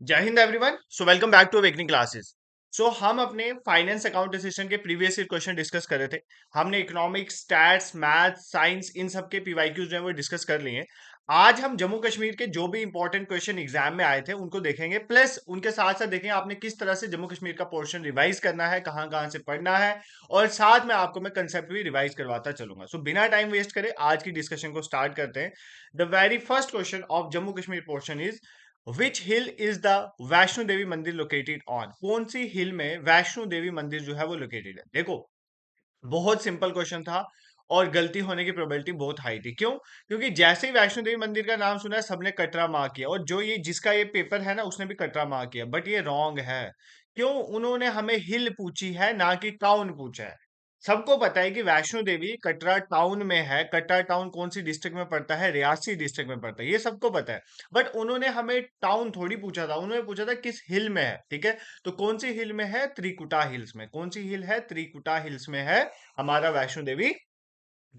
जय हिंद everyone. So welcome back to awakening classes. So हम अपने फाइनेंस अकाउंट असिस्टेंट के प्रीवियस ईयर क्वेश्चन डिस्कस कर रहे थे। हमने इकोनॉमिक्स, स्टैट्स, मैथ, साइंस इन सब के पीवाईक्यूज जो है वो डिस्कस कर लिए हैं। आज हम जम्मू कश्मीर के जो भी इंपॉर्टेंट क्वेश्चन एग्जाम में आए थे उनको देखेंगे, प्लस उनके साथ साथ देखेंगे आपने किस तरह से जम्मू कश्मीर का पोर्शन रिवाइज करना है, कहाँ कहाँ से पढ़ना है, और साथ में आपको मैं कंसेप्ट भी रिवाइज करवाता चलूंगा। सो बिना टाइम वेस्ट करे आज की डिस्कशन को स्टार्ट करते हैं। The very first question of Jammu Kashmir portion is which hill is the Vaishno Devi mandir located on. कौन सी हिल में वैष्णो देवी मंदिर जो है वो लोकेटेड है। देखो, बहुत सिंपल क्वेश्चन था और गलती होने की प्रोबेबिलिटी बहुत हाई थी। क्यों? क्योंकि जैसे ही वैष्णो देवी मंदिर का नाम सुना है सबने कटरा मार्क किया, और जो ये जिसका ये पेपर है ना उसने भी कटरा मार्क किया, बट ये रॉन्ग है। क्यों? उन्होंने हमें हिल पूछी है ना कि टाउन पूछा है। सबको पता है कि वैष्णो देवी कटरा टाउन में है। कटरा टाउन कौन सी डिस्ट्रिक्ट में पड़ता है? रियासी डिस्ट्रिक्ट में पड़ता है, ये सबको पता है। बट उन्होंने हमें टाउन थोड़ी पूछा था, उन्होंने पूछा था किस हिल में है। ठीक है, तो कौन सी हिल में है? त्रिकुटा हिल्स में। कौन सी हिल है? त्रिकुटा हिल्स में है हमारा वैष्णो देवी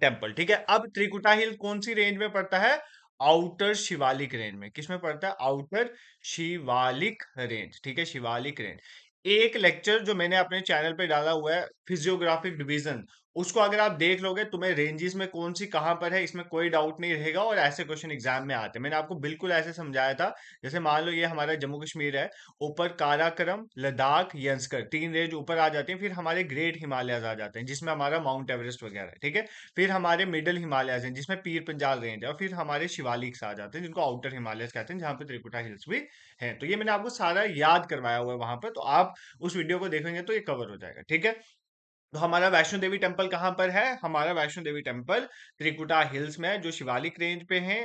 टेम्पल। ठीक है, अब त्रिकुटा हिल कौन सी रेंज में पड़ता है? आउटर शिवालिक रेंज में। किस में पड़ता है? Outer Shivalik range. ठीक है, शिवालिक रेंज। एक लेक्चर जो मैंने अपने चैनल पे डाला हुआ है, फिजियोग्राफिक डिवीजन, उसको अगर आप देख लोगे तुम्हें रेंजेस में कौन सी कहां पर है इसमें कोई डाउट नहीं रहेगा, और ऐसे क्वेश्चन एग्जाम में आते हैं। मैंने आपको बिल्कुल ऐसे समझाया था। जैसे मान लो ये हमारा जम्मू कश्मीर है, ऊपर काराकरम, लद्दाख, यंसकर तीन रेंज ऊपर आ जाती हैं, फिर हमारे ग्रेट हिमालयाज आ जाते हैं जिसमें हमारा माउंट एवरेस्ट वगैरह है। ठीक है, फिर हमारे मिडिल हिमालयस हैं जिसमें पीर पंजाल रेंज है, और फिर हमारे शिवालिक्स आ जाते हैं जिनको आउटर हिमालयस कहते हैं, जहाँ पे त्रिकुटा हिल्स भी हैं। तो ये मैंने आपको सारा याद करवाया हुआ है वहां पर, तो आप उस वीडियो को देखेंगे तो ये कवर हो जाएगा। ठीक है, तो हमारा वैष्णो देवी टेम्पल कहाँ पर है? हमारा वैष्णो देवी टेम्पल त्रिकुटा हिल्स में है, जो शिवालिक रेंज पे है।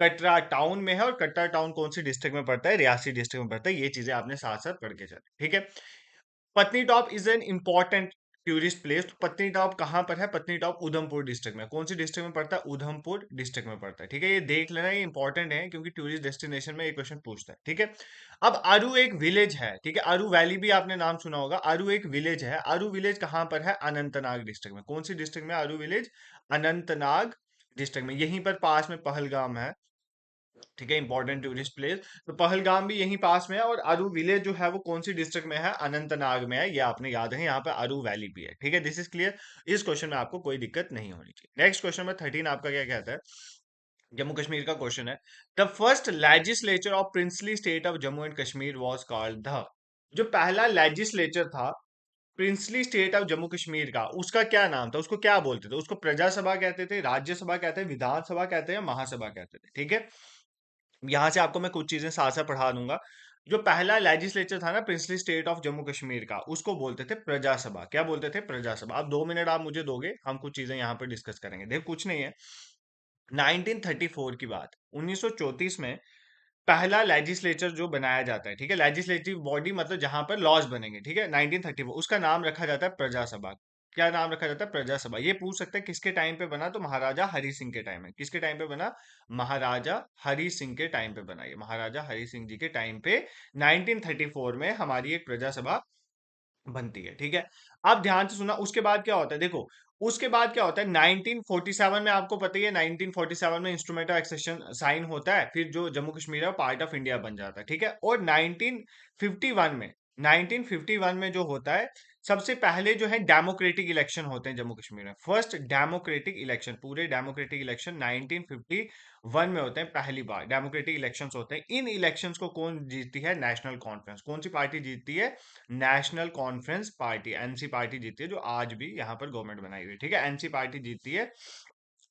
कटरा टाउन में है, और कटरा टाउन कौन सी डिस्ट्रिक्ट में पड़ता है? रियासी डिस्ट्रिक्ट में पड़ता है। ये चीजें आपने साथ साथ पढ़ के चले। ठीक है, Patnitop is an important tourist place. तो पत्नीटॉप कहाँ पर है? पत्नीटॉप उधमपुर डिस्ट्रिक्ट में। कौन सी डिस्ट्रिक्ट में पड़ता है? उधमपुर डिस्ट्रिक्ट में पड़ता है। ठीक है, ये देख लेना, ये इंपॉर्टेंट है क्योंकि टूरिस्ट डेस्टिनेशन में ये क्वेश्चन पूछता है। ठीक है, अब अरु एक विलेज है। ठीक है, अरु वैली भी आपने नाम सुना होगा। अरु एक विलेज है। अरु विलेज कहाँ पर है? अनंतनाग डिस्ट्रिक्ट में। कौन सी डिस्ट्रिक्ट में अरु विलेज? अनंतनाग डिस्ट्रिक्ट में। यहीं पर पास में पहलगाम है। ठीक है, इंपॉर्टेंट टूरिस्ट प्लेस। तो पहलगाम भी यहीं पास में है, और अरु विलेज जो है वो कौन सी डिस्ट्रिक्ट में है? अनंतनाग में है। ये आपने याद है, यहाँ पे अरु वैली भी है। ठीक है, दिस इज क्लियर। इस क्वेश्चन में आपको कोई दिक्कत नहीं होनी चाहिए। नेक्स्ट क्वेश्चन में 13 आपका क्या कहता है? जम्मू कश्मीर का क्वेश्चन है। The first legislature of princely state of Jammu and Kashmir was called the. जो पहला लेजिस्लेचर था princely state of Jammu Kashmir का, उसका क्या नाम था? उसको क्या बोलते थे? उसको प्रजासभा कहते थे, राज्यसभा कहते हैं, विधानसभा कहते हैं, महासभा कहते थे। ठीक है, यहाँ से आपको मैं कुछ चीजें साथ साथ पढ़ा दूंगा। जो पहला लेजिस्लेचर था ना princely state of Jammu Kashmir का, उसको बोलते थे प्रजासभा। क्या बोलते थे? प्रजासभा। अब 2 मिनट आप मुझे दोगे, हम कुछ चीजें यहाँ पर डिस्कस करेंगे। देखो, कुछ नहीं है। 1934 की बात, 1934 में पहला लेजिस्लेचर जो बनाया जाता है। ठीक है, लेजिस्लेटिव बॉडी मतलब जहां पर लॉज बनेंगे। ठीक है, 1934 उसका नाम रखा जाता है प्रजासभा। क्या नाम रखा जाता है? प्रजासभा। ये पूछ सकते हैं किसके टाइम पे बना, तो महाराजा हरि सिंह के टाइम में। किसके टाइम पे बना? महाराजा हरि सिंह के टाइम पे बना। ये महाराजा हरि सिंह जी के टाइम पे 1934 में हमारी एक प्रजासभा बनती है। ठीक है, अब ध्यान से सुना, उसके बाद क्या होता है? देखो, उसके बाद क्या होता है? 1947 में आपको पता ही है, 1947 में इंस्ट्रूमेंट ऑफ एक्सेशन साइन होता है, फिर जो जम्मू कश्मीर है पार्ट ऑफ इंडिया बन जाता है। ठीक है, और 1951 में, 1951 में जो होता है, सबसे पहले जो है डेमोक्रेटिक इलेक्शन होते हैं जम्मू कश्मीर में। फर्स्ट डेमोक्रेटिक इलेक्शन, पूरे डेमोक्रेटिक इलेक्शन 1951 में होते हैं। पहली बार डेमोक्रेटिक इलेक्शंस होते हैं। इन इलेक्शंस को कौन जीतती है? National conference. कौन सी पार्टी जीतती है? National conference party, NC party जीतती है, जो आज भी यहाँ पर गवर्नमेंट बनाई हुई है। ठीक है, एनसी पार्टी जीतती है,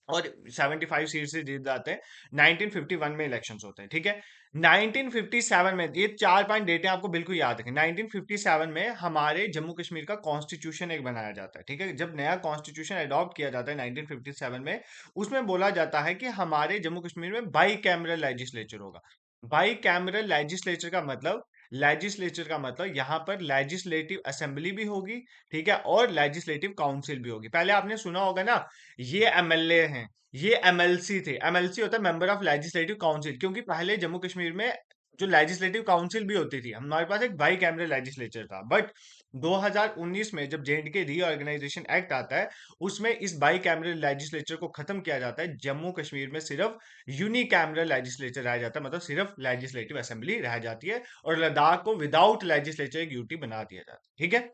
और 75 सीट से जीत जाते हैं। 1951 में इलेक्शंस होते हैं। ठीक है, 1957 में, ये 4 5 डेटें आपको बिल्कुल याद रखें। 1957 में हमारे जम्मू कश्मीर का कॉन्स्टिट्यूशन एक बनाया जाता है। ठीक है, जब नया कॉन्स्टिट्यूशन अडॉप्ट किया जाता है 1957 में, उसमें बोला जाता है कि हमारे जम्मू कश्मीर में बाई कैमरल लेजिस्लेचर होगा। बाई कैमरल लेजिस्लेचर का मतलब, लेजिस्लेचर का मतलब यहाँ पर लेजिस्लेटिव असेंबली भी होगी। ठीक है, और लेजिस्लेटिव काउंसिल भी होगी। पहले आपने सुना होगा ना, ये एमएलए हैं, ये एमएलसी थे। एमएलसी होता है मेंबर ऑफ लेजिस्लेटिव काउंसिल, क्योंकि पहले जम्मू कश्मीर में जो लेजिस्लेटिव काउंसिल भी होती थी, हमारे पास एक बाई कैमरल लेजिस्लेचर था। बट 2019 में जब जेएंडके रीऑर्गेनाइजेशन एक्ट आता है, उसमें इस बाई कैमरल लेजिस्लेचर को खत्म किया जाता है। जम्मू कश्मीर में सिर्फ यूनिकैमरल लेजिस्लेचर रह जाता है, मतलब सिर्फ लेजिस्लेटिव असेंबली रह जाती है, और लद्दाख को विदाउट लेजिस्लेचर एक यूटी बना दिया जाता है। ठीक है,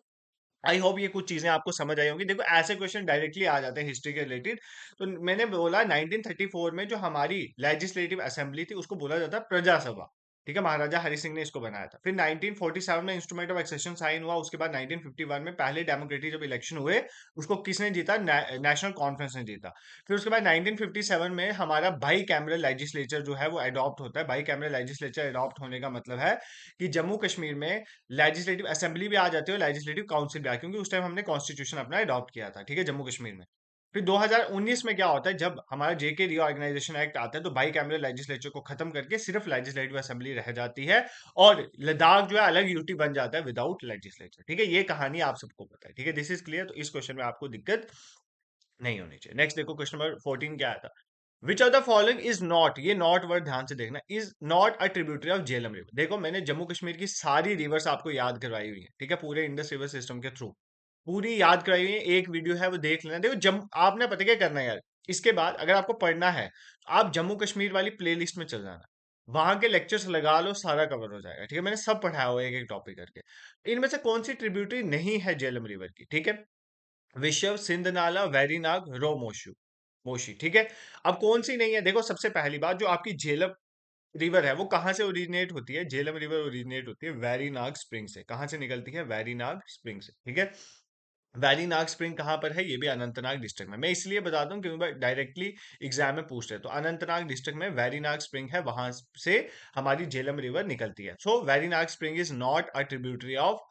आई होप ये कुछ चीजें आपको समझ आई होंगी। देखो ऐसे क्वेश्चन डायरेक्टली आ जाते हैं हिस्ट्री के रिलेटेड। तो मैंने बोला 1934 में जो हमारी लेजिस्लेटिव असेंबली थी उसको बोला जाता है प्रजा सभा। ठीक है, महाराजा हरि सिंह ने इसको बनाया था। फिर 1947 में इंस्ट्रूमेंट ऑफ एक्सेशन साइन हुआ। उसके बाद 1951 में पहले डेमोक्रेटिक जब इलेक्शन हुए, उसको किसने जीता? नेशनल कॉन्फ्रेंस ने जीता। फिर उसके बाद 1957 में हमारा बाई कैमरल लेजिस्लेचर जो है वो अडॉप्ट होता है। बाई कैमरल लेजिस्लेचर अडॉप्ट होने का मतलब है कि जम्मू कश्मीर में लेजिस्लेटिव असेंबली भी आ जाती है और लेजिस्लेटिव काउंसिल भी आ, क्योंकि उस टाइम हमने कॉन्स्टिट्यूशन अपना अडॉप्ट किया था। ठीक है, जम्मू कश्मीर में। फिर 2019 में क्या होता है, जब हमारा जेके रीऑर्गेनाइजेशन एक्ट आता है, तो बाई कैमरल लेजिस्लेचर को खत्म करके सिर्फ लेजिस्लेटिव असेंबली रह जाती है, और लद्दाख जो है अलग यूटी बन जाता है विदाउट लेजिस्लेचर। ठीक है, ये कहानी आप सबको पता है। ठीक है, दिस इज क्लियर। तो इस क्वेश्चन में आपको दिक्कत नहीं होनी चाहिए। नेक्स्ट देखो, क्वेश्चन नंबर 14 क्या आता है? Which of the following is not, ये नॉट वर्ड ध्यान से देखना, is not a tributary of Jhelum river. देखो मैंने जम्मू कश्मीर की सारी रिवर्स आपको याद करवाई हुई है। ठीक है, पूरे इंडस रिवर सिस्टम के थ्रू पूरी याद कराई हुई है। एक वीडियो है वो देख लेना। देखो आपने पता क्या करना है यार, इसके बाद अगर आपको पढ़ना है तो आप जम्मू कश्मीर वाली प्लेलिस्ट में चल जाना, वहां के लेक्चर्स लगा लो, सारा कवर हो जाएगा। ठीक है, मैंने सब पढ़ाया हुआ है एक एक टॉपिक करके। इनमें से कौन सी ट्रिब्यूटरी नहीं है झेलम रिवर की? ठीक है, विशव, सिंध नाला, वैरीनाग, रो मोशु मोशी। ठीक है, अब कौन सी नहीं है? देखो सबसे पहली बात, जो आपकी झेलम रिवर है वो कहाँ से ओरिजिनेट होती है? झेलम रिवर ओरिजिनेट होती है वैरीनाग स्प्रिंग से। कहाँ से निकलती है? वैरीनाग स्प्रिंग से। ठीक है, वैरीनाग स्प्रिंग कहाँ पर है? ये भी अनंतनाग डिस्ट्रिक्ट में। मैं इसलिए बताता हूँ क्योंकि डायरेक्टली एग्जाम में पूछ रहे हैं। तो अनंतनाग डिस्ट्रिक्ट में वैरीनाग स्प्रिंग है, वहां से हमारी झेलम रिवर निकलती है। So Verinag spring is not a tributary of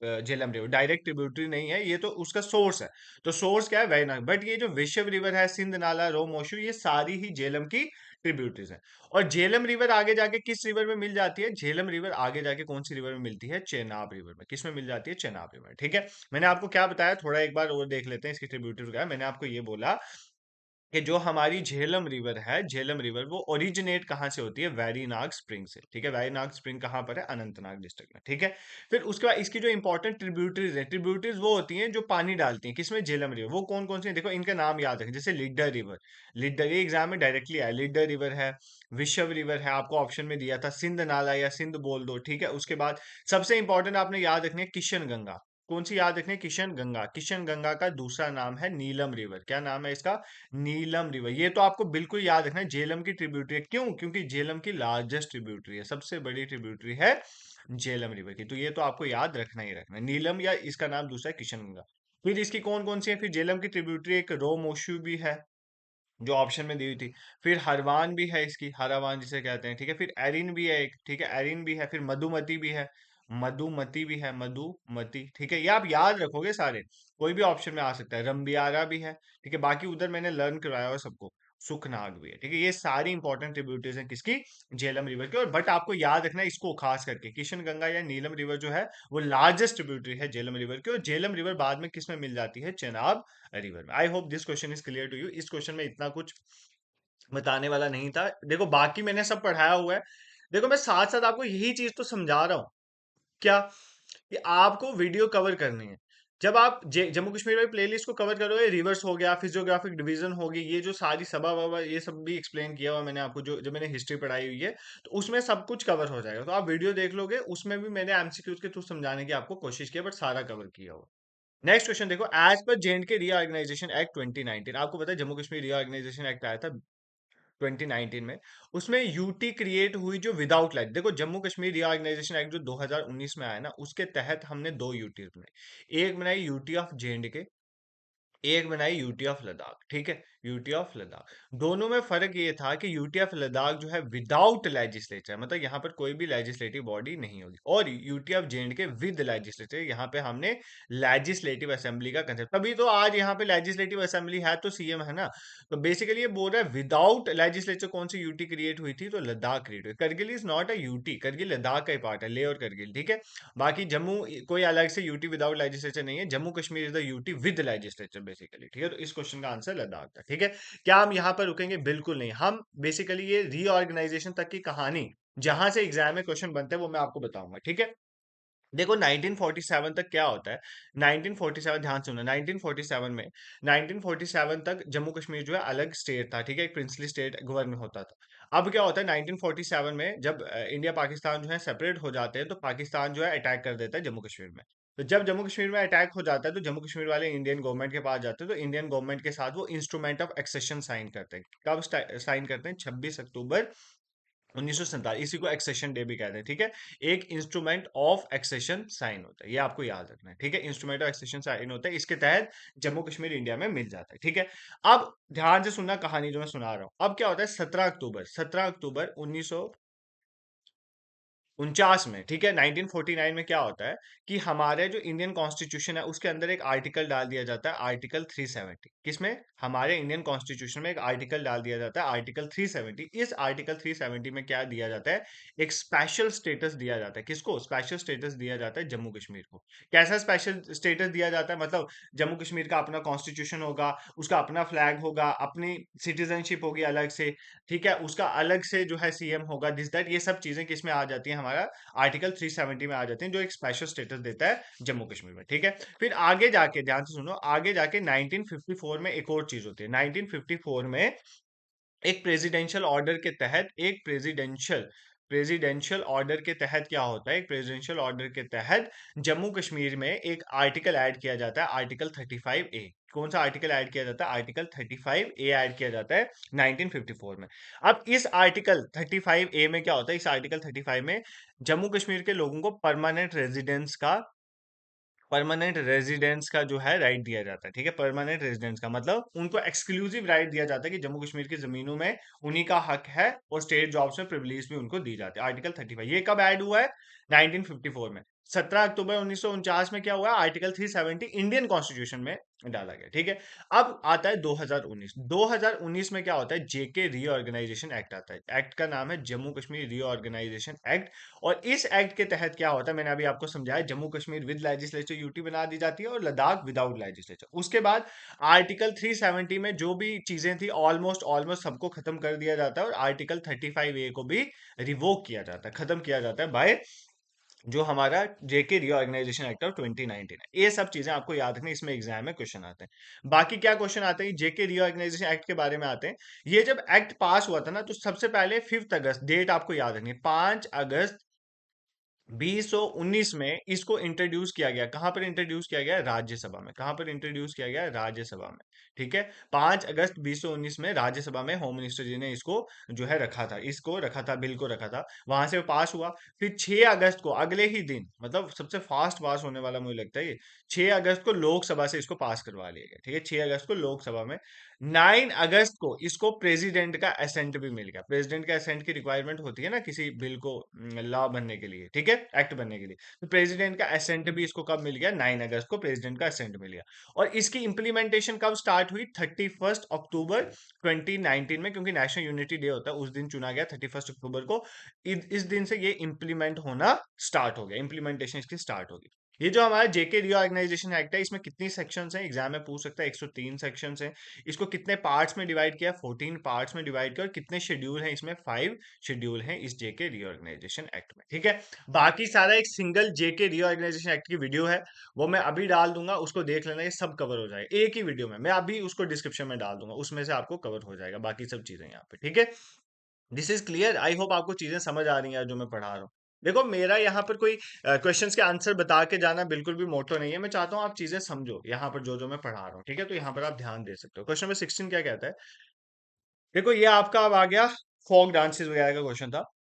Jhelum river, direct tributary नहीं है, ये तो उसका सोर्स है। तो सोर्स क्या है? वैरीनाग। बट ये जो विशव रिवर है, सिंध नाला, रो मोशु, ये सारी ही झेलम की ट्रिब्यूटरीज है। और झेलम रिवर आगे जाके किस रिवर में मिल जाती है? झेलम रिवर आगे जाके कौन सी रिवर में मिलती है? चेनाब रिवर में। किस में मिल जाती है? चेनाब रिवर। ठीक है, मैंने आपको क्या बताया, थोड़ा एक बार और देख लेते हैं इसकी ट्रिब्यूटरी क्या है। मैंने आपको ये बोला कि जो हमारी झेलम रिवर है, झेलम रिवर वो ओरिजिनेट कहाँ से होती है? वैरीनाग स्प्रिंग से। ठीक है, वैरीनाग स्प्रिंग कहाँ पर है? अनंतनाग डिस्ट्रिक्ट में। ठीक है, फिर उसके बाद इसकी जो इंपॉर्टेंट ट्रिब्यूटरीज है, ट्रिब्यूटरीज वो होती हैं जो पानी डालती हैं किसमें? झेलम रिवर। वो कौन कौन सी है? देखो इनका नाम याद रखें, जैसे लिड्डा रिवर, लिड्डा, ये एग्जाम में डायरेक्टली आया। लिड्डा रिवर है, विशव रिवर है, आपको ऑप्शन में दिया था, सिंध नाला या सिंध बोल दो। ठीक है, उसके बाद सबसे इंपॉर्टेंट आपने याद रखनी है किशन गंगा। कौन सी याद रखनी है? किशन गंगा। किशन गंगा का दूसरा नाम है नीलम रिवर। क्या नाम है इसका? नीलम रिवर। ये तो आपको बिल्कुल याद रखना है, झेलम की ट्रिब्यूटरी है। क्यों? क्योंकि झेलम की लार्जेस्ट ट्रिब्यूटरी है, सबसे बड़ी ट्रिब्यूटरी है झेलम रिवर की। तो ये तो आपको याद रखना ही रखना है, नीलम, या इसका नाम दूसरा है किशनगंगा। फिर इसकी कौन कौन सी है? फिर झेलम की ट्रिब्यूटरी एक रो मोशु भी है, जो ऑप्शन में दी हुई थी। फिर हरवान भी है, इसकी हरावान जिसे कहते हैं। ठीक है, फिर एरिन भी है एक। ठीक है, एरिन भी है। फिर मधुमती भी है, मधुमती भी है, मधुमती। ठीक है, ये आप याद रखोगे सारे, कोई भी ऑप्शन में आ सकता है। रंबियारा भी है। ठीक है, बाकी उधर मैंने लर्न करवाया हुआ सबको। सुखनाग भी है। ठीक है, ये सारी इंपॉर्टेंट ट्रिब्यूटरीज हैं किसकी? झेलम रिवर की। और बट आपको याद रखना है इसको, खास करके किशन गंगा या नीलम रिवर जो है वो लार्जेस्ट ट्रिब्यूटरी है झेलम रिवर की। और झेलम रिवर बाद में किस में मिल जाती है? चेनाब रिवर में। I hope this question is clear to you. इस क्वेश्चन में इतना कुछ बताने वाला नहीं था। देखो बाकी मैंने सब पढ़ाया हुआ है। देखो मैं साथ साथ आपको यही चीज तो समझा रहा हूँ, क्या, कि आपको वीडियो कवर करनी है। जब आप जम्मू कश्मीर वाली प्लेलिस्ट को कवर करोगे, रिवर्स हो गया, फिजियोग्राफिक डिवीजन होगी, ये जो सारी सभा वभा ये सब भी एक्सप्लेन किया हुआ मैंने आपको, जो जो मैंने हिस्ट्री पढ़ाई हुई है, तो उसमें सब कुछ कवर हो जाएगा। तो आप वीडियो देख लोगे, उसमें भी मैंने एमसीक्यूज के थ्रू समझाने की आपको कोशिश की, बट सारा कवर किया हुआ। नेक्स्ट क्वेश्चन देखो, एज पर जेएंडके रीऑर्गेनाइजेशन एक्ट 2019, आपको पता है जम्मू कश्मीर रीऑर्गेनाइजेशन एक्ट आया था 2019 में। उसमें यूटी क्रिएट हुई जो विदाउट लाइट। देखो जम्मू कश्मीर रीऑर्गेनाइजेशन एक्ट जो 2019 में आया ना, उसके तहत हमने दो यूटी बनाई। एक बनाई यूटी ऑफ जेएंडके, एक बनाई यूटी ऑफ लद्दाख। ठीक है, यूटी ऑफ लद्दाख। दोनों में फर्क ये था कि यूटी ऑफ लद्दाख जो है विदाउट लेजिस्लेचर, मतलब यहाँ पर कोई भी लेजिस्लेटिव बॉडी नहीं होगी, और UT of J&K with legislature, यहाँ पे हमने लेजिस्लेटिव असेंबली का कंसेप्ट। तभी तो आज यहाँ पे लेजिस्लेटिव असेंबली है तो सीएम है ना। तो बेसिकली ये बोल रहा है विदाउट लेजिस्लेचर कौन सी यूटी क्रिएट हुई थी? तो लद्दाख क्रिएट हुई। Kargil is not a UT, Kargil Ladakh का ही पार्ट है, ले और करगिल। ठीक है, बाकी जम्मू कोई अलग से यूटी विदाउट लेजिस्लेचर नहीं है, Jammu Kashmir is the UT with legislature basically. ठीक है, तो इस क्वेश्चन का आंसर लद्दाख था। ठीक है, क्या हम यहाँ पर रुकेंगे? बिल्कुल नहीं। हम बेसिकली ये रीऑर्गेनाइजेशन तक की कहानी जहां से एग्जाम में क्वेश्चन बनते हैं वो मैं आपको बताऊंगा, ठीक है। देखो 1947 तक क्या होता है। 1947, ध्यान सुनो, 1947 में, 1947 तक जम्मू कश्मीर जो है अलग स्टेट था, ठीक है, एक प्रिंसली स्टेट गवर्न होता था। अब क्या होता है 1947 में, जब इंडिया पाकिस्तान जो है सेपरेट हो जाते हैं, तो पाकिस्तान जो है अटैक कर देता है जम्मू कश्मीर में। तो जब जम्मू कश्मीर में अटैक हो जाता है, तो जम्मू कश्मीर वाले इंडियन गवर्नमेंट के पास जाते हैं, तो इंडियन गवर्नमेंट के साथ वो इंस्ट्रूमेंट ऑफ एक्सेशन साइन करते हैं। कब साइन करते हैं? 26 अक्टूबर 1947, इसी को एक्सेशन डे भी कहते हैं, ठीक है। एक इंस्ट्रूमेंट ऑफ एक्सेशन साइन होता है, ये आपको याद रखना है, ठीक है। इंस्ट्रूमेंट ऑफ एक्सेशन साइन होता है, इसके तहत जम्मू कश्मीर इंडिया में मिल जाता है, ठीक है। अब ध्यान से सुनना कहानी जो मैं सुना रहा हूं। अब क्या होता है, 17 अक्टूबर 1949 में, ठीक है, 1949 में क्या होता है कि हमारे जो इंडियन कॉन्स्टिट्यूशन है उसके अंदर एक आर्टिकल डाल दिया जाता है, आर्टिकल 370। किसमें? हमारे इंडियन कॉन्स्टिट्यूशन में एक आर्टिकल डाल दिया जाता है, आर्टिकल 370। इस आर्टिकल 370 में क्या दिया जाता है? एक स्पेशल स्टेटस दिया जाता है। किसको स्पेशल स्टेटस दिया जाता है? जम्मू कश्मीर को। कैसा स्पेशल स्टेटस दिया जाता है? मतलब जम्मू कश्मीर का अपना कॉन्स्टिट्यूशन होगा, उसका अपना फ्लैग होगा, अपनी सिटीजनशिप होगी अलग से, ठीक है, उसका अलग से जो है सीएम होगा, दिस दैट, ये सब चीजें किस में आ जाती हैं? हमारा आर्टिकल 370 में आ जाती हैं, जो एक स्पेशल स्टेटस देता है जम्मू कश्मीर में, ठीक है। फिर आगे जाके ध्यान से सुनो, आगे जाके 1954 में एक और चीज होती है। 1954 में एक प्रेसिडेंशियल ऑर्डर के तहत, एक प्रेसिडेंशियल ऑर्डर के तहत क्या होता है, एक प्रेसिडेंशियल ऑर्डर के तहत जम्मू कश्मीर में एक आर्टिकल ऐड किया जाता है, आर्टिकल 35A। कौन सा आर्टिकल ऐड किया जाता है? आर्टिकल 35A ऐड किया जाता है 1954 में। अब इस आर्टिकल 35A में क्या होता है? इस आर्टिकल 35 में जम्मू कश्मीर के लोगों को परमानेंट रेजिडेंस का जो है राइट दिया जाता है, ठीक है। परमानेंट रेजिडेंस का मतलब उनको एक्सक्लूसिव राइट दिया जाता है कि जम्मू कश्मीर की जमीनों में उन्हीं का हक है, और स्टेट जॉब्स में प्रिविलेज भी उनको दी जाती है। आर्टिकल 35 ये कब ऐड हुआ है? 1954 में। 17 अक्टूबर 1949 में क्या हुआ? आर्टिकल 370 इंडियन कॉन्स्टिट्यूशन में डाला गया, ठीक है। अब आता है 2019। 2019 में क्या होता है? जेके रीऑर्गेनाइजेशन एक्ट आता है। एक्ट का नाम है जम्मू कश्मीर रीऑर्गेनाइजेशन एक्ट। और इस एक्ट के तहत क्या होता है, मैंने अभी आपको समझाया, Jammu Kashmir with legislature UT बना दी जाती है, और लद्दाख विदाउट लेजिस्लेचर। उसके बाद आर्टिकल 370 में जो भी चीजें थी, ऑलमोस्ट ऑलमोस्ट सबको खत्म कर दिया जाता है, और आर्टिकल 35A को भी रिवोक किया जाता है, खत्म किया जाता है बाय जो हमारा जेके रीऑर्गेनाइजेशन एक्ट ऑफ 2019 है। ये सब चीजें आपको याद रखनी, इसमें एग्जाम में क्वेश्चन आते हैं। बाकी क्या क्वेश्चन आते हैं? जेके रीऑर्गेनाइजेशन एक्ट के बारे में आते हैं। ये जब एक्ट पास हुआ था ना, तो सबसे पहले 5 अगस्त, डेट आपको याद रखनी है, 5 अगस्त 2019 में इसको इंट्रोड्यूस किया गया। कहां पर इंट्रोड्यूस किया गया? राज्यसभा में। कहां पर इंट्रोड्यूस किया गया? राज्यसभा में, ठीक है। 5 अगस्त 2019 में राज्यसभा में होम मिनिस्टर जी ने इसको जो है रखा था, इसको रखा था, बिल को रखा था, वहां से पास हुआ। फिर 6 अगस्त को, अगले ही दिन, मतलब सबसे फास्ट पास होने वाला मुझे लगता है ये, 6 अगस्त को लोकसभा से इसको पास करवा लिया गया, ठीक है। 6 अगस्त को लोकसभा में। 9 अगस्त को इसको प्रेसिडेंट का असेंट भी मिल गया। प्रेसिडेंट का असेंट की रिक्वायरमेंट होती है ना किसी बिल को लॉ बनने के लिए, ठीक है, एक्ट बनने के लिए। तो प्रेसिडेंट का असेंट भी इसको कब मिल गया? 9 अगस्त को प्रेसिडेंट का असेंट मिल गया। और इसकी इंप्लीमेंटेशन कब स्टार्ट हुई? 31 अक्टूबर 2019 में, क्योंकि नेशनल यूनिटी डे होता है, उस दिन चुना गया 31 अक्टूबर को। इस दिन से ये इंप्लीमेंट होना स्टार्ट हो गया, इंप्लीमेंटेशन इसकी स्टार्ट होगी। ये जो हमारा जेके रीऑर्गेनाइजेशन एक्ट है, इसमें कितनी सेक्शंस हैं? एग्जाम में पूछ सकता है। 103 सेक्शंस हैं। इसको कितने पार्ट्स में डिवाइड किया? 14 पार्ट्स में डिवाइड किया। और कितने शेड्यूल हैं इसमें? 5 शेड्यूल हैं इस जेके रीऑर्गेनाइजेशन एक्ट में, ठीक है। बाकी सारा एक सिंगल जेके रीऑर्गेनाइजेशन एक्ट की वीडियो है, वो मैं अभी डाल दूंगा, उसको देख लेना, ये सब कवर हो जाएगा एक ही वीडियो में। मैं अभी उसको डिस्क्रिप्शन में डाल दूंगा, उसमें से आपको कवर हो जाएगा बाकी सब चीजें यहाँ पे, ठीक है। This is clear. I hope आपको चीजें समझ आ रही हैं जो मैं पढ़ा रहा हूँ। देखो मेरा यहाँ पर कोई क्वेश्चंस के आंसर बता के जाना बिल्कुल भी मोटो नहीं है। मैं चाहता हूँ आप चीजें समझो यहाँ पर जो जो मैं पढ़ा रहा हूँ, ठीक है। तो यहाँ पर आप ध्यान दे सकते हो। क्वेश्चन नंबर 16 क्या कहता है? देखो ये आपका अब आ गया, फोक डांसेस वगैरह का क्वेश्चन था।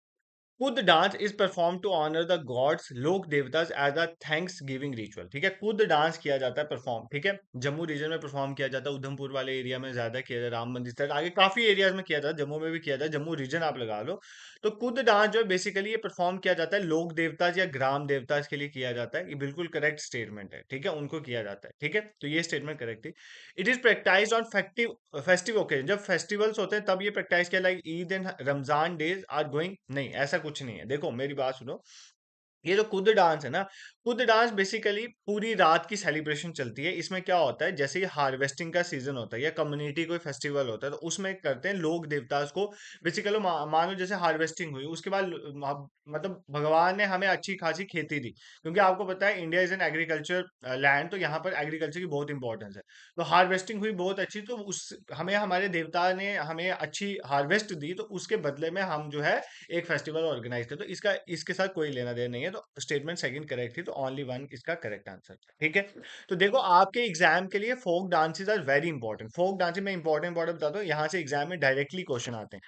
Kud dance is perform to honour the gods, lok devtas, as a thanksgiving ritual, ठीक है। कुद डांस किया जाता है परफॉर्म, ठीक है। जम्मू रीजन में परफॉर्म किया जाता है, उधमपुर वाले एरिया में ज्यादा किया जाता है, राम मंदिर तक आगे काफी एरियाज में किया जाता है, जम्मू में भी किया जाता है, जम्मू रीजन आप लगा लो। तो कुद डांस जो है बेसिकली ये परफॉर्म किया जाता है लोक देवताज या ग्राम देवताज के लिए किया जाता है। ये बिल्कुल करेक्ट स्टेटमेंट है, ठीक है, उनको किया जाता है, ठीक है। तो ये स्टेटमेंट करेक्ट थी। It is practise on festive occasion, जब फेस्टिवल्स होते हैं तब ये प्रैक्टिस किया, like Eid and Ramzan days are going, नहीं ऐसा कुछ नहीं है। देखो मेरी बात सुनो, ये जो कुद डांस है ना, कुद डांस बेसिकली पूरी रात की सेलिब्रेशन चलती है। इसमें क्या होता है, जैसे ये हार्वेस्टिंग का सीजन होता है या कम्युनिटी कोई फेस्टिवल होता है, तो उसमें करते हैं लोग देवता को। बेसिकली मान लो जैसे हार्वेस्टिंग हुई, उसके बाद मतलब भगवान ने हमें अच्छी खासी खेती दी, क्योंकि आपको पता है India is an agriculture land, तो यहाँ पर एग्रीकल्चर की बहुत इंपॉर्टेंस है। तो हार्वेस्टिंग हुई बहुत अच्छी, तो उस हमें हमारे देवता ने हमें अच्छी हार्वेस्ट दी, तो उसके बदले में हम जो है एक फेस्टिवल ऑर्गेनाइज किया। तो इसका इसके साथ कोई लेना देना नहीं है, तो स्टेटमेंट सेकंड करेक्ट थी, तो ओनली वन इसका करेक्ट आंसर। ठीक है। तो देखो आपके एग्जाम के लिए folk dances are very important. Folk dances में इंपॉर्टेंट इंपॉर्टेंट बताता हूँ, यहाँ से एग्जाम में डायरेक्टली क्वेश्चन आते हैं।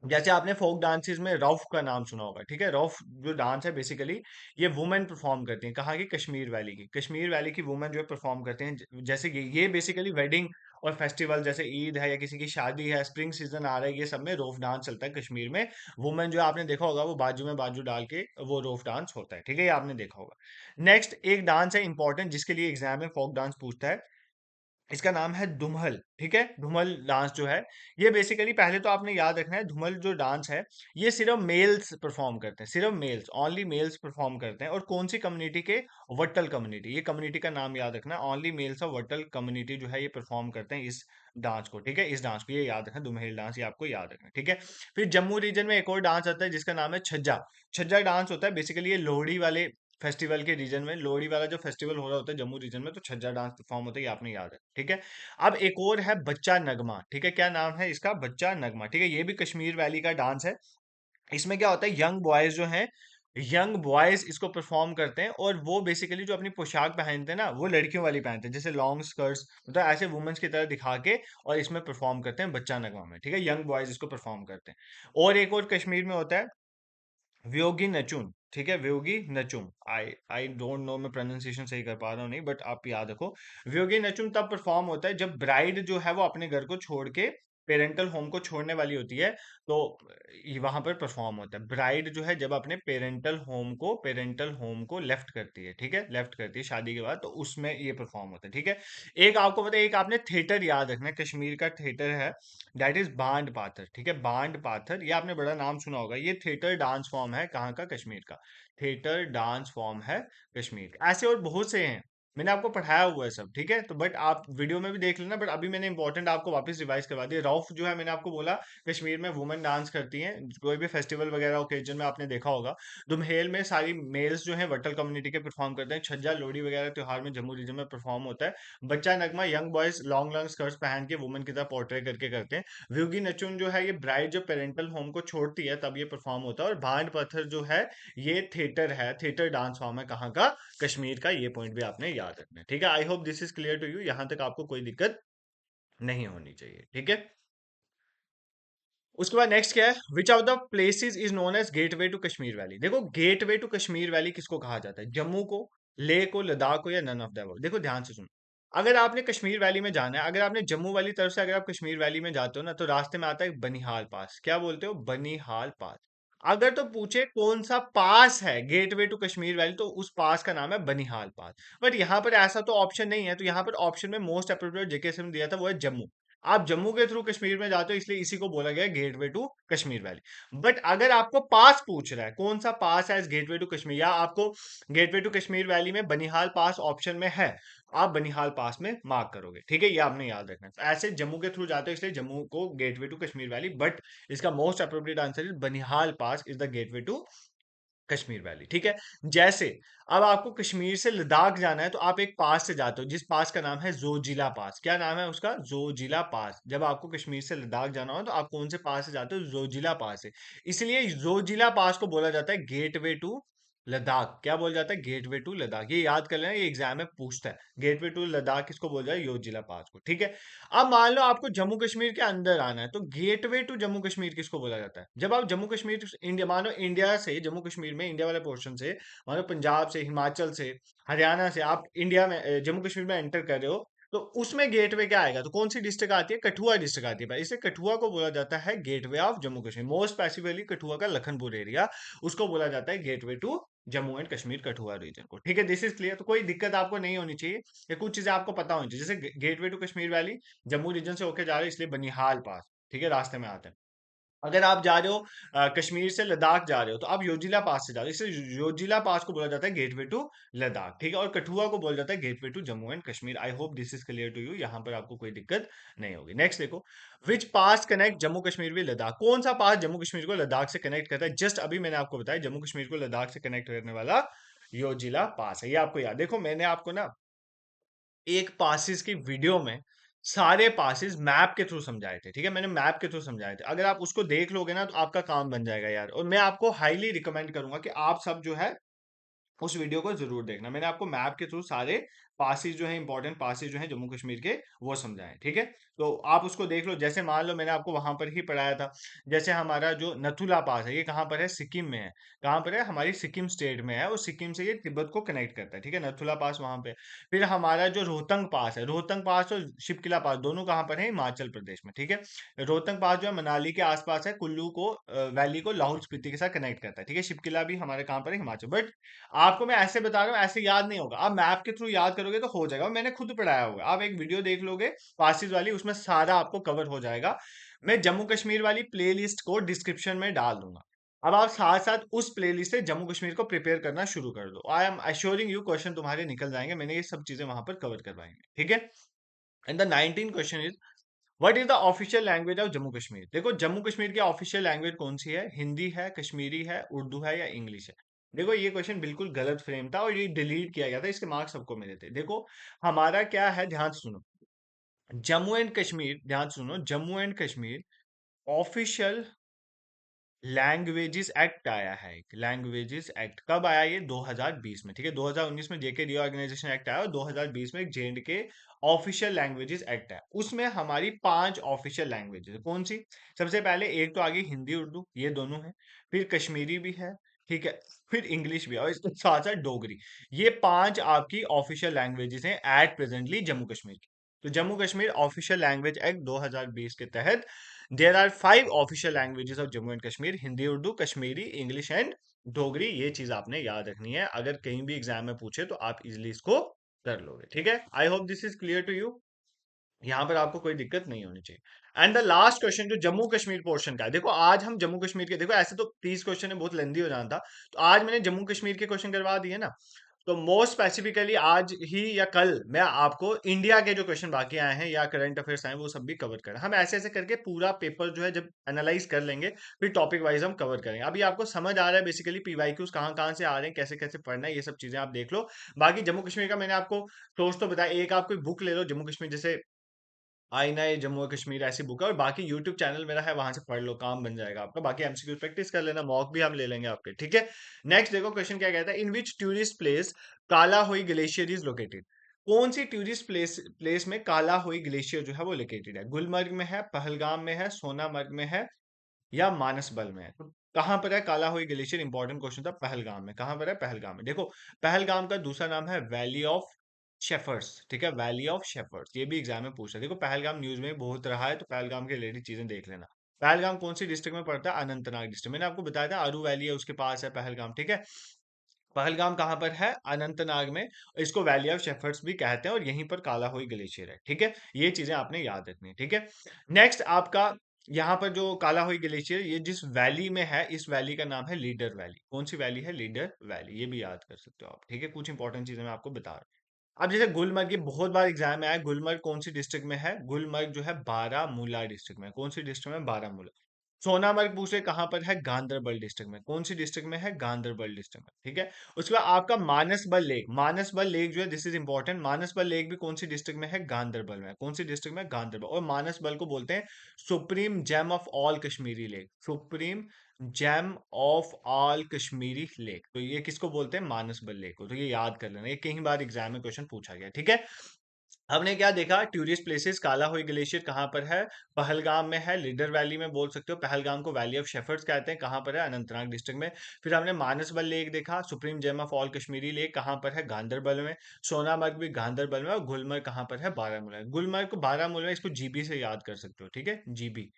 जैसे आपने फोक डांसेस में रौफ का नाम सुना होगा, ठीक है। रौफ जो डांस है बेसिकली ये वुमेन परफॉर्म करती हैं। कहाँ की? कश्मीर वैली की। कश्मीर वैली की वुमेन जो है परफॉर्म करते हैं। जैसे कि ये बेसिकली वेडिंग और फेस्टिवल, जैसे ईद है या किसी की शादी है, स्प्रिंग सीजन आ रहा है, ये सब में रोफ डांस चलता है कश्मीर में। वुमेन जो है आपने देखा होगा, वो बाजू में बाजू डाल के वो रोफ डांस होता है, ठीक है, ये आपने देखा होगा। नेक्स्ट एक डांस है इंपॉर्टेंट, जिसके लिए एग्जाम में फोक डांस पूछता है। इसका नाम है धुमहल। ठीक है, धुमल डांस जो है, ये बेसिकली पहले तो आपने याद रखना है, धुमल जो डांस है ये सिर्फ मेल्स परफॉर्म करते हैं, सिर्फ मेल्स, ओनली मेल्स परफॉर्म करते हैं। और कौन सी कम्युनिटी के? वट्टल कम्युनिटी। ये कम्युनिटी का नाम याद रखना है, ओनली मेल्स ऑफ वट्टल कम्युनिटी जो है ये परफॉर्म करते हैं इस डांस को। ठीक है, इस डांस को ये याद रखना, धुमहेल डांस, ये आपको याद रखना है, ठीक है। फिर जम्मू रीजन में एक और डांस आता है जिसका नाम है छज्जा। छज्जा डांस होता है बेसिकली, ये लोहड़ी वाले फेस्टिवल के रीजन में, लोहड़ी वाला जो फेस्टिवल हो रहा होता है जम्मू रीजन में, तो छज्जा डांस परफॉर्म होता है, ये आपने याद है, ठीक है। अब एक और है बच्चा नगमा। ठीक है, क्या नाम है इसका? बच्चा नगमा। ठीक है, ये भी कश्मीर वैली का डांस है। इसमें क्या होता है, यंग बॉयज जो हैं, यंग बॉयज इसको परफॉर्म करते हैं, और वो बेसिकली जो अपनी पोशाक पहनते हैं ना, वो लड़कियों वाली पहनते हैं, जैसे लॉन्ग स्कर्ट्स, मतलब ऐसे वुमेन्स की तरह दिखा के, और इसमें परफॉर्म करते हैं बच्चा नगमा में। ठीक है, यंग बॉयज इसको परफॉर्म करते हैं। और एक और कश्मीर में होता है व्योगी नचुन। ठीक है, व्योगी नचुम। आई डोंट नो मैं प्रोनाउंसिएशन सही कर पा रहा हूँ नहीं, बट आप याद रखो। व्योगी नचुम तब परफॉर्म होता है जब ब्राइड जो है वो अपने घर को छोड़ के पेरेंटल होम को छोड़ने वाली होती है, तो वहां पर परफॉर्म होता है। ब्राइड जो है जब अपने पेरेंटल होम को लेफ्ट करती है, ठीक है, लेफ्ट करती है शादी के बाद, तो उसमें ये परफॉर्म होता है, ठीक है। एक आपको पता है, एक आपने थिएटर याद रखना है, कश्मीर का थिएटर है, दैट इज बांड पाथर। ठीक है, बांड पाथर, ये आपने बड़ा नाम सुना होगा। ये थिएटर डांस फॉर्म है, कहाँ का? कश्मीर का। थिएटर डांस फॉर्म है कश्मीर का। ऐसे और बहुत से हैं, मैंने आपको पढ़ाया हुआ है सब, ठीक है। तो बट आप वीडियो में भी देख लेना, बट अभी मैंने इंपॉर्टेंट आपको वापस रिवाइज करवा दिया। रौफ जो है, मैंने आपको बोला कश्मीर में वुमेन डांस करती हैं, कोई भी फेस्टिवल वगैरह ओकेजन में आपने देखा होगा। दुम्हेल में सारी मेल्स जो है वटल कम्युनिटी के परफॉर्म करते हैं। छज्जा लोहड़ी वगैरह त्योहार में जम्मू रीजन में परफॉर्म होता है। Bacha Nagma young boys long long skirts पहन के वुमेन की तरह पोर्ट्रे करके करते हैं। व्यूगी नचुन जो है, ये ब्राइड जो पेरेंटल होम को छोड़ती है तब ये परफॉर्म होता है। और भांड पत्थर जो ये थिएटर है, थिएटर डांस फॉर्म है, कहाँ का? कश्मीर का। ये पॉइंट भी आपने याद रखना है, ठीक है। I hope this is clear to you, यहां तक आपको कोई दिक्कत नहीं होनी चाहिए, ठीक है। उसके बाद नेक्स्ट क्या है? Which of the places is known as gateway to Kashmir valley. देखो गेटवे टू कश्मीर वैली किसको कहा जाता है? जम्मू को, लेह को, लद्दाख को, या नन ऑफ द अबव? देखो ध्यान से सुनो, अगर आपने कश्मीर वैली में जाना है, अगर आपने जम्मू वाली तरफ से अगर आप कश्मीर वैली में जाते हो ना, तो रास्ते में आता है बनिहाल पास। क्या बोलते हो? बनिहाल पास। अगर तो पूछे कौन सा पास है गेटवे टू कश्मीर वैली, तो उस पास का नाम है बनिहाल पास। बट यहाँ पर ऐसा तो ऑप्शन नहीं है, तो यहाँ पर ऑप्शन में मोस्ट अप्रोप्रिएट जेके ने दिया था, वो है जम्मू। आप जम्मू के थ्रू कश्मीर में जाते हो, इसलिए इसी को बोला गया gateway to Kashmir valley. But अगर आपको पास पूछ रहा है, कौन सा पास है इस गेटवे टू कश्मीर, या आपको गेटवे टू कश्मीर वैली में बनिहाल पास ऑप्शन में है, आप बनिहाल पास में मार्क करोगे, ठीक है, ये आपने याद रखना है। तो ऐसे जम्मू के थ्रू जाते हो, इसलिए जम्मू को gateway to Kashmir valley, but इसका most appropriate answer is Banihal pass is the gateway to Kashmir valley, ठीक है। जैसे अब आपको कश्मीर से लद्दाख जाना है, तो आप एक पास से जाते हो, जिस पास का नाम है जोजिला पास। क्या नाम है उसका? जोजिला पास। जब आपको कश्मीर से लद्दाख जाना हो, तो आप कौन से पास से जाते हो? जोजिला पास से। इसलिए जोजिला पास को बोला जाता है गेटवे टू लद्दाख। क्या बोला जाता है? Gateway to Ladakh. ये याद कर लेना, ये एग्जाम में पूछता है, गेटवे टू लद्दाख किसको बोला जाए? योजिला पास को, ठीक है। अब मान लो आपको जम्मू कश्मीर के अंदर आना है, तो गेटवे टू जम्मू कश्मीर किसको बोला जाता है? जब आप जम्मू कश्मीर इंडिया, मानो इंडिया से जम्मू कश्मीर में, इंडिया वाले पोर्शन से, मानो पंजाब से, हिमाचल से, हरियाणा से आप इंडिया में जम्मू कश्मीर में एंटर कर रहे हो, तो उसमें गेटवे क्या आएगा? तो कौन सी डिस्ट्रिक्ट आती है? कठुआ डिस्ट्रिक्ट आती है भाई। इसे कठुआ को बोला जाता है gateway of Jammu Kashmir. Most specifically Kathua का लखनपुर एरिया, उसको बोला जाता है gateway to Jammu and Kashmir, Kathua region को, ठीक है। दिस इज क्लियर, तो कोई दिक्कत आपको नहीं होनी चाहिए। ये कुछ चीजें आपको पता होनी चाहिए, जैसे gateway to Kashmir valley Jammu region से होके जा रहे हैं, इसलिए बनिहाल पास, ठीक है, रास्ते में आते हैं। अगर आप जा रहे हो कश्मीर से लद्दाख जा रहे हो तो आप योजिला पास से जा रहे हो, इसे योजिला पास को बोला जाता है गेटवे टू लद्दाख, ठीक है। और कठुआ को बोला जाता है gateway to Jammu and Kashmir. I hope this is clear to you, यहाँ पर आपको कोई दिक्कत नहीं होगी। नेक्स्ट देखो, which pass connect Jammu Kashmir with Ladakh, कौन सा पास जम्मू कश्मीर को लद्दाख से कनेक्ट करता है? जस्ट अभी मैंने आपको बताया जम्मू कश्मीर को लद्दाख से कनेक्ट करने वाला योजिला पास है, ये आपको याद। देखो मैंने आपको ना एक पासिस की वीडियो में सारे पासिस मैप के थ्रू समझाए थे, ठीक है, मैंने मैप के थ्रू समझाए थे। अगर आप उसको देख लोगे ना तो आपका काम बन जाएगा यार। और मैं आपको हाईली रिकमेंड करूंगा कि आप सब जो है उस वीडियो को जरूर देखना। मैंने आपको मैप के थ्रू सारे पासेज जो है, इंपॉर्टेंट पासेज जो है जम्मू कश्मीर के, वो समझाए, ठीक है। तो आप उसको देख लो। जैसे मान लो मैंने आपको वहां पर ही पढ़ाया था, जैसे हमारा जो नथुला पास है ये कहाँ पर है? सिक्किम में है। कहाँ पर है? हमारी सिक्किम स्टेट में है, और सिक्किम से ये तिब्बत को कनेक्ट करता है, ठीक है, नथुला पास वहां पे। फिर हमारा जो रोहतंग पास है, रोहतंग पास और शिपकिला पास दोनों कहाँ पर है? हिमाचल प्रदेश में, ठीक है। रोहतंग पास जो है मनाली के आसपास है, कुल्लू को वैली को लाहौल स्पीति के साथ कनेक्ट करता है, ठीक है। शिपकिला भी हमारे कहाँ पर है? हिमाचल। बट आपको मैं ऐसे बता रहा हूँ, ऐसे याद नहीं होगा। आप मैप के थ्रू याद करोगे तो हो जाएगा, और मैंने खुद पढ़ाया होगा। आप एक वीडियो देख लोगे पासिस वाली, उसमें सारा आपको कवर हो जाएगा। मैं जम्मू कश्मीर वाली प्लेलिस्ट को डिस्क्रिप्शन में डाल दूंगा। अब आप साथ साथ उस प्लेलिस्ट से जम्मू कश्मीर को प्रिपेयर करना शुरू कर दो। I am assuring you question तुम्हारे निकल जाएंगे, मैंने ये सब चीजें वहां पर कवर करवाएंगे, ठीक है। And the 19 question is, what is the official language of Jammu Kashmir? देखो जम्मू कश्मीर की ऑफिशियल लैंग्वेज कौन सी है? हिंदी है, कश्मीरी है, उर्दू है, या इंग्लिश है? देखो ये क्वेश्चन बिल्कुल गलत फ्रेम था और ये डिलीट किया गया था, इसके मार्क्स सबको मिले थे। देखो हमारा क्या है, ध्यान से सुनो। जम्मू एंड कश्मीर, ध्यान से सुनो, Jammu and Kashmir official languages act आया है। एक लैंग्वेजेस एक्ट कब आया? ये 2020 में, ठीक है। 2019 में जेके रीऑर्गेनाइजेशन एक्ट आया, और 2020 में एक जेएंडके ऑफिशियल लैंग्वेजेस एक्ट है। उसमें हमारी 5 ऑफिशियल लैंग्वेजेस कौन सी? सबसे पहले एक तो आ गई हिंदी उर्दू, ये दोनों है। फिर कश्मीरी भी है, ठीक है। फिर इंग्लिश भी है, और इसके साथ साथ डोगरी। ये 5 आपकी ऑफिशियल लैंग्वेजेस हैं एट प्रेजेंटली जम्मू कश्मीर की। तो Jammu Kashmir official language act 2020 के तहत there are 5 official languages of Jammu and Kashmir: Hindi Urdu, Kashmiri, English and Dogri. ये चीज आपने याद रखनी है, अगर कहीं भी एग्जाम में पूछे तो आप इजिली इसको कर लोगे, ठीक है। I hope this is clear to you, यहाँ पर आपको कोई दिक्कत नहीं होनी चाहिए। एंड द लास्ट क्वेश्चन जो जम्मू कश्मीर पोर्शन का है, देखो आज हम जम्मू कश्मीर के, देखो ऐसे तो 30 क्वेश्चन है, बहुत लेंदी हो जाना था, तो आज मैंने जम्मू कश्मीर के क्वेश्चन करवा दिए ना। तो मोस्ट स्पेसिफिकली आज ही या कल मैं आपको इंडिया के जो क्वेश्चन बाकी आए हैं या करंट अफेयर्स आए हैं वो सब भी कवर करें। हम ऐसे ऐसे करके पूरा पेपर जो है जब एनालाइज कर लेंगे, फिर टॉपिक वाइज हम कवर करेंगे। अभी आपको समझ आ रहा है बेसिकली पीवाईक्यूज कहाँ कहाँ से आ रहे हैं, कैसे कैसे पढ़ना है, ये सब चीजें आप देख लो। बाकी जम्मू कश्मीर का मैंने आपको सोच तो बताया, एक आप कोई बुक ले लो जम्मू कश्मीर, जैसे आईना है जम्मू और कश्मीर, ऐसी बुक है। और बाकी यूट्यूब चैनल मेरा है, वहां से पढ़ लो, काम बन जाएगा आपका। बाकी एमसीक्यू प्रैक्टिस कर लेना, मॉक भी हम ले लेंगे आपके, ठीक है। नेक्स्ट देखो क्वेश्चन क्या कहता है, इन विच टूरिस्ट प्लेस काला हुई ग्लेशियर इज लोकेटेड? कौन सी टूरिस्ट प्लेस में काला हुई ग्लेशियर जो है वो लोकेटेड है? गुलमर्ग में है, पहलगाम में है, सोनामर्ग में है, या मानसबल में है? तो कहां पर है काला हुई ग्लेशियर? इंपॉर्टेंट क्वेश्चन था। पहलगाम में। कहां पर है? पहलगाम में। देखो पहलगाम का दूसरा नाम है वैली ऑफ शेफर्ड्स, ठीक है, वैली ऑफ शेफर्ड्स। ये भी एग्जाम में पूछा है। देखो पहलगाम न्यूज में बहुत रहा है, तो पहलगाम के रिलेटेड चीजें देख लेना। पहलगाम कौन सी डिस्ट्रिक्ट में पड़ता है? अनंतनाग डिस्ट्रिक्ट। मैंने आपको बताया था अरू वैली है उसके पास है पहलगाम, ठीक है। पहलगाम कहाँ पर है? अनंतनाग में। इसको वैली ऑफ शेफर्ड्स भी कहते हैं, और यहीं पर काला हुई ग्लेशियर है, ठीक है। ये चीजें आपने याद रखनी है, ठीक है। नेक्स्ट आपका यहाँ पर जो काला हुई ग्लेशियर ये जिस वैली में है, इस वैली का नाम है लीडर वैली। कौन सी वैली है? Leader valley. ये भी याद कर सकते हो आप, ठीक है। कुछ इंपॉर्टेंट चीजें मैं आपको बता रहा हूँ। अब जैसे गुलमर्ग, ये बहुत बार एग्जाम में आया, गुलमर्ग कौन सी डिस्ट्रिक्ट में है? गुलमर्ग जो है बारामूला डिस्ट्रिक्ट में। कौन सी डिस्ट्रिक्ट में? बारामूला। सोनामर्ग पूछे कहां पर है? गांदरबल डिस्ट्रिक्ट में। कौन सी डिस्ट्रिक्ट में है? गांदरबल डिस्ट्रिक्ट में, ठीक है। उसके बाद आपका मानसबल लेक, मानसबल लेक जो है, this is important, Manasbal lake भी कौन सी डिस्ट्रिक्ट में है? गांदरबल में। कौन सी डिस्ट्रिक्ट में? गांदरबल। और मानसबल को बोलते हैं supreme gem of all Kashmiri lake, supreme gem of all Kashmiri lake. तो ये किसको बोलते हैं? मानसबल लेक को। तो ये याद कर लेना, ये कई बार एग्जाम में क्वेश्चन पूछा गया, ठीक है। हमने क्या देखा? टूरिस्ट प्लेसेस, काला हुई ग्लेशियर कहाँ पर है? पहलगाम में है, लीडर वैली में बोल सकते हो। पहलगाम को वैली ऑफ शेफर्ड्स कहते हैं, कहाँ पर है? अनंतनाग डिस्ट्रिक्ट में। फिर हमने मानसबल लेक देखा, supreme gem of all Kashmiri lake कहाँ पर है? गांदरबल में। सोनामर्ग भी गांदरबल में। और गुलमर्ग कहाँ पर है? बारामूला। गुलमर्ग को बारामूला में, इसको जीबी से याद कर सकते हो, ठीक है, जीबी।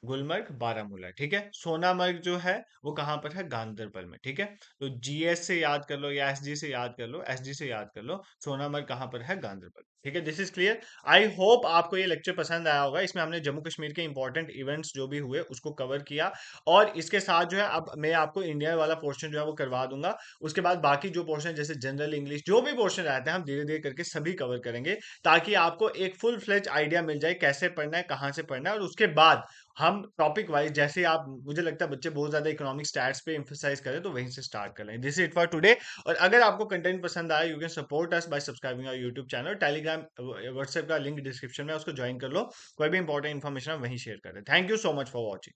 गुलमर्ग बारामूला, ठीक है। सोनामर्ग जो है वो कहाँ पर है, गांदरबल में, ठीक है। तो जीएस से याद कर लो या एसजी से याद कर लो, एसजी से याद कर लो, सोनामर्ग कहाँ पर है, गांदरबल, ठीक है। This is clear. I hope आपको ये लेक्चर पसंद आया होगा। इसमें हमने जम्मू कश्मीर के इंपॉर्टेंट इवेंट्स जो भी हुए उसको कवर किया, और इसके साथ जो है अब मैं आपको इंडिया वाला पोर्शन जो है वो करवा दूंगा। उसके बाद बाकी जो पोर्शन जैसे जनरल इंग्लिश जो भी पोर्शन रहते हैं हम धीरे धीरे करके सभी कवर करेंगे, ताकि आपको एक फुल फ्लेज आइडिया मिल जाए कैसे पढ़ना है, कहाँ से पढ़ना है। और उसके बाद हम टॉपिक वाइज, जैसे आप, मुझे लगता है बच्चे बहुत ज्यादा इकोनॉमिक स्टैट्स पे एम्फेसाइज करें, तो वहीं से स्टार्ट कर लें। This is it for today. और अगर आपको कंटेंट पसंद आया, you can support us by subscribing our YouTube channel, Telegram WhatsApp का लिंक डिस्क्रिप्शन में, उसको ज्वाइन कर लो। कोई भी इंपॉर्टेंट इन्फॉर्मेशन वहीं शेयर करें। Thank you so much for watching.